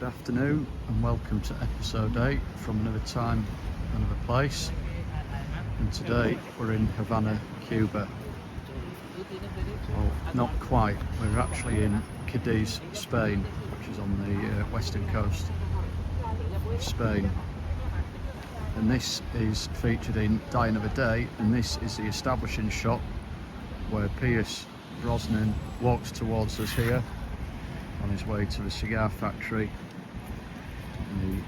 good afternoon and welcome to episode 8 from Another Time, Another Place. And today we're in Havana, Cuba. Well, not quite, we're actually in Cadiz, Spain, which is on the western coast of Spain. And this is featured in Die Another Day, and this is the establishing shot where Pierce Brosnan walks towards us here on his way to the cigar factory, and he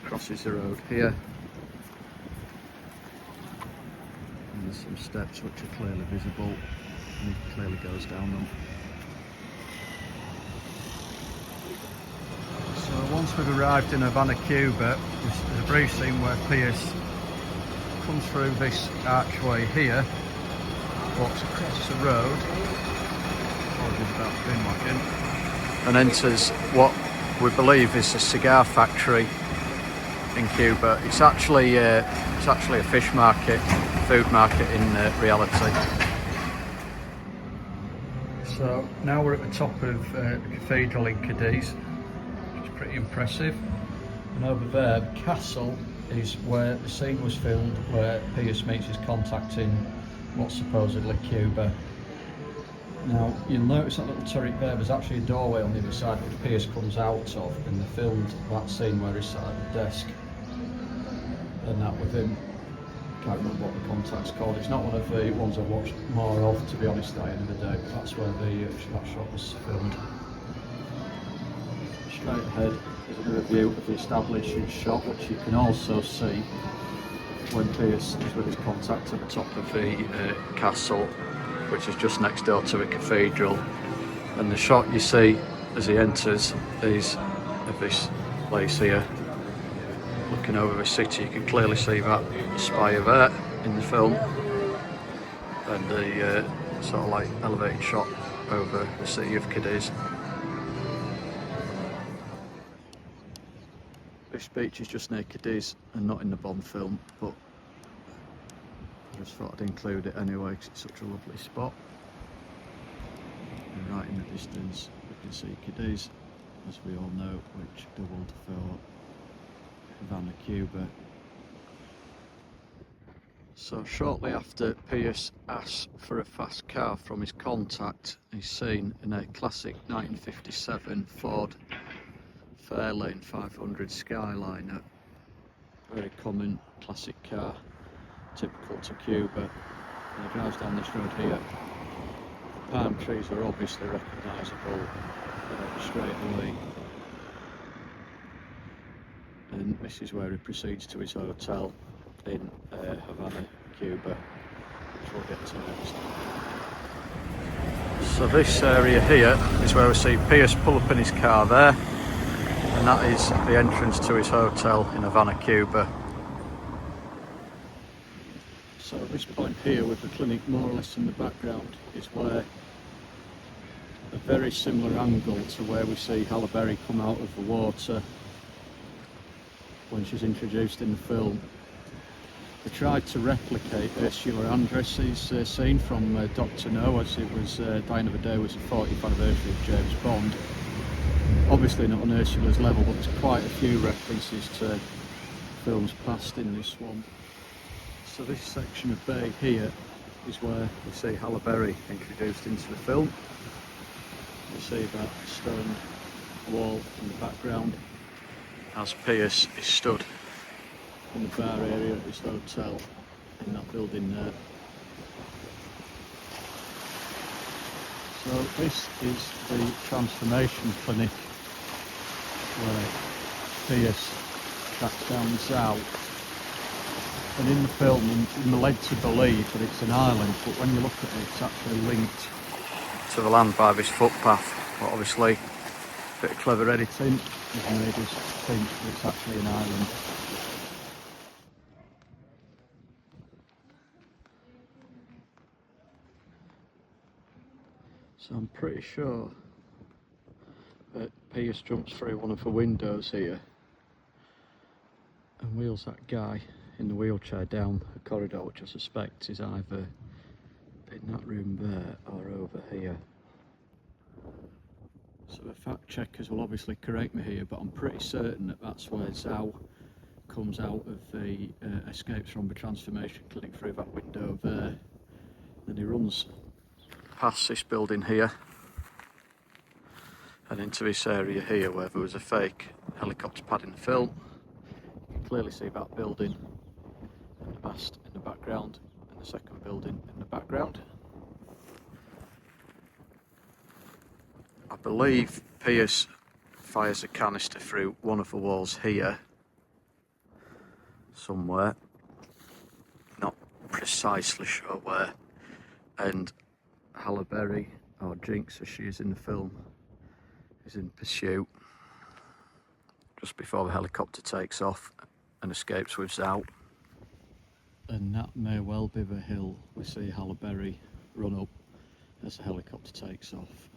crosses the road here, and there's some steps which are clearly visible, and he clearly goes down them. So once we've arrived in Havana, Cuba, there's a brief scene where Pierce comes through this archway here, walks across the road, apologies about the bin wagon, and enters what we believe is a cigar factory in Cuba. It's actually a fish market, food market in reality. So now we're at the top of the cathedral in Cadiz, which is pretty impressive. And over there, the castle is where the scene was filmed, where Pierce meets his contact in what's supposedly Cuba. Now, you'll notice that little turret there, there's actually a doorway on the other side which Pierce comes out of, and they filmed that scene where he's sat at the desk. And that with him, can't remember what the contact's called. It's not one of the ones I've watched more of, to be honest, at the end of the day, but that's where that shot was filmed. Straight ahead is another view of the establishing shot, which you can also see when Pierce is with his contact at the top of the castle, which is just next door to the cathedral. And the shot you see as he enters is of this place here, looking over the city. You can clearly see that spire there in the film, and the sort of like elevated shot over the city of Cadiz. This beach is just near Cadiz and not in the Bond film, but I just thought I'd include it anyway because it's such a lovely spot. And right in the distance we can see Cadiz, as we all know, which doubled for Havana, Cuba. So shortly after Pierce asks for a fast car from his contact, he's seen in a classic 1957 Ford Fairlane 500 Skyliner, very common classic car, typical to Cuba. And he drives down this road here. The palm trees are obviously recognisable straight away. And this is where he proceeds to his hotel in Havana, Cuba, which we'll get to next. So this area here is where we see Pierce pull up in his car there, and that is the entrance to his hotel in Havana, Cuba. So at this point here, with the clinic more or less in the background, is where a very similar angle to where we see Halle Berry come out of the water when she's introduced in the film. They tried to replicate Ursula Andress's scene from Dr. No, as it was Die Another Day was the 40th anniversary of James Bond. Obviously not on Ursula's level, but there's quite a few references to films past in this one. So this section of bay here is where we see Halle Berry introduced into the film. You see that stone wall in the background as Pierce is stood in the bar area of his hotel in that building there. So this is the transformation clinic where Pierce tracks down Zhao. And in the film, I'm led to believe that it's an island, but when you look at it, it's actually linked to the land by this footpath. But obviously, a bit of clever editing has made us think that it's actually an island. So I'm pretty sure that Pierce jumps through one of the windows here and wheels that guy in the wheelchair down a corridor, which I suspect is either in that room there or over here. So the fact checkers will obviously correct me here, but I'm pretty certain that that's where Zhao comes out of the escapes from the transformation clinic through that window there. Then he runs past this building here and into this area here where there was a fake helicopter pad in the film. You can clearly see that building and the mast in the background and the second building in the background. I believe Pierce fires a canister through one of the walls here somewhere, not precisely sure where, and Halle Berry, or Jinx as she is in the film, is in pursuit just before the helicopter takes off and escapes with Zhao. And that may well be the hill we see Halle Berry run up as the helicopter takes off.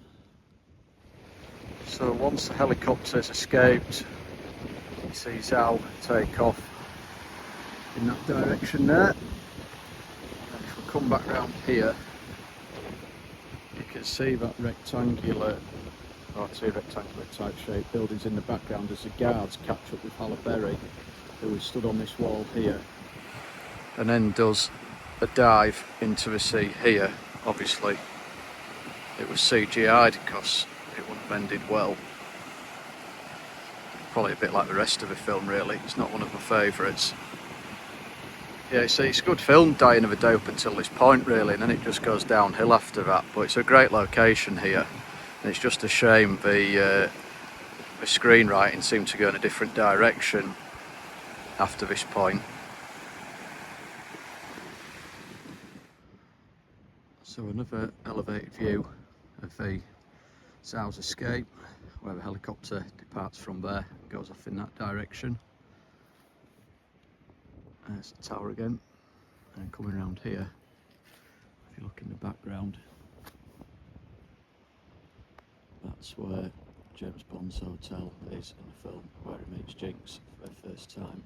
So once the helicopter's escaped, you see Zhao take off in that direction there. And if we come back round here, you can see that rectangular, or two rectangular type shaped buildings in the background as the guards catch up with Halle Berry, who is stood on this wall here, and then does a dive into the sea here. Obviously it was CGI'd because it wouldn't have ended well. Probably a bit like the rest of the film really, it's not one of my favourites. Yeah, see, it's a good film, Dying of a Day up until this point really, and then it just goes downhill after that, but it's a great location here, and it's just a shame the screenwriting seemed to go in a different direction after this point. So another elevated view of the Zhao's escape, where the helicopter departs from there and goes off in that direction. There's the tower again, and coming around here, if you look in the background, that's where James Bond's hotel is in the film, where he meets Jinx for the first time.